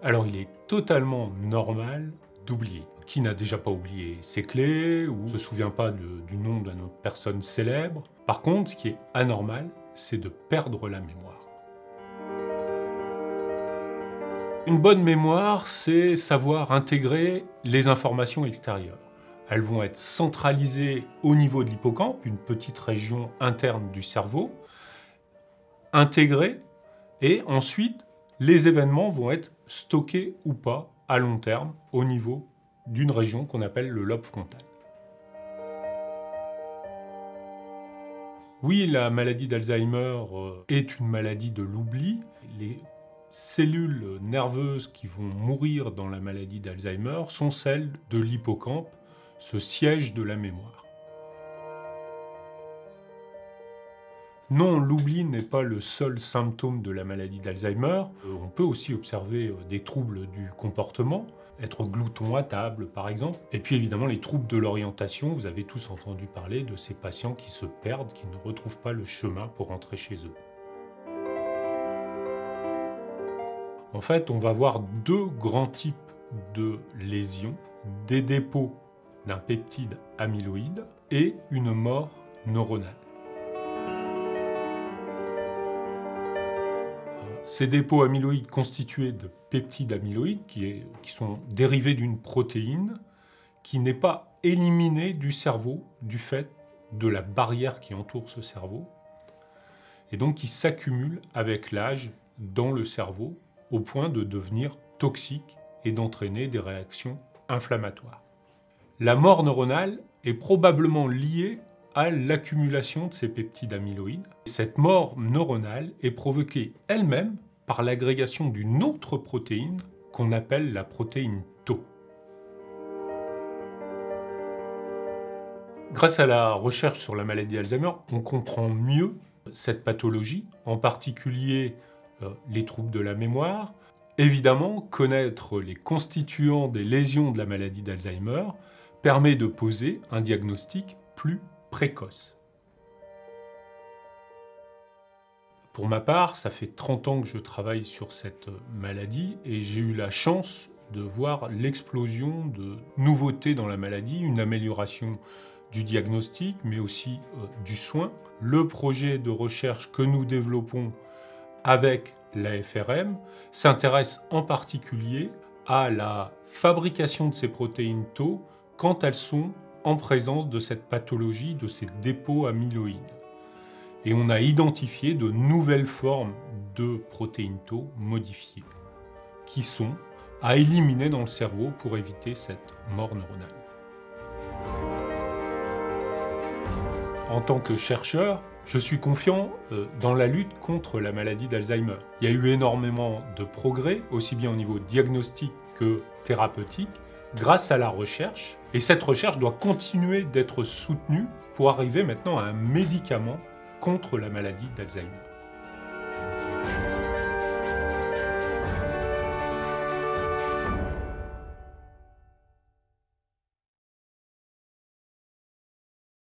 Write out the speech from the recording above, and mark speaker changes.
Speaker 1: Alors il est totalement normal d'oublier. Qui n'a déjà pas oublié ses clés ou ne se souvient pas du nom d'une autre personne célèbre? Par contre, ce qui est anormal, c'est de perdre la mémoire. Une bonne mémoire, c'est savoir intégrer les informations extérieures. Elles vont être centralisées au niveau de l'hippocampe, une petite région interne du cerveau, intégrées, et ensuite, les événements vont être stockés ou pas à long terme au niveau d'une région qu'on appelle le lobe frontal. Oui, la maladie d'Alzheimer est une maladie de l'oubli. Les cellules nerveuses qui vont mourir dans la maladie d'Alzheimer sont celles de l'hippocampe, ce siège de la mémoire. Non, l'oubli n'est pas le seul symptôme de la maladie d'Alzheimer. On peut aussi observer des troubles du comportement, être glouton à table par exemple. Et puis évidemment les troubles de l'orientation, vous avez tous entendu parler de ces patients qui se perdent, qui ne retrouvent pas le chemin pour rentrer chez eux. En fait, on va voir deux grands types de lésions, des dépôts d'un peptide amyloïde et une mort neuronale. Ces dépôts amyloïdes constitués de peptides amyloïdes qui sont dérivés d'une protéine qui n'est pas éliminée du cerveau du fait de la barrière qui entoure ce cerveau et donc qui s'accumule avec l'âge dans le cerveau au point de devenir toxique et d'entraîner des réactions inflammatoires. La mort neuronale est probablement liée à l'accumulation de ces peptides amyloïdes. Cette mort neuronale est provoquée elle-même par l'agrégation d'une autre protéine qu'on appelle la protéine Tau. Grâce à la recherche sur la maladie d'Alzheimer, on comprend mieux cette pathologie, en particulier les troubles de la mémoire. Évidemment, connaître les constituants des lésions de la maladie d'Alzheimer permet de poser un diagnostic plus précoce. Pour ma part, ça fait 30 ans que je travaille sur cette maladie et j'ai eu la chance de voir l'explosion de nouveautés dans la maladie, une amélioration du diagnostic, mais aussi du soin. Le projet de recherche que nous développons avec la FRM s'intéresse en particulier à la fabrication de ces protéines Tau quand elles sont en présence de cette pathologie, de ces dépôts amyloïdes. Et on a identifié de nouvelles formes de protéines Tau modifiées, qui sont à éliminer dans le cerveau pour éviter cette mort neuronale. En tant que chercheur, je suis confiant dans la lutte contre la maladie d'Alzheimer. Il y a eu énormément de progrès, aussi bien au niveau diagnostique que thérapeutique, grâce à la recherche. Et cette recherche doit continuer d'être soutenue pour arriver maintenant à un médicament contre la maladie d'Alzheimer.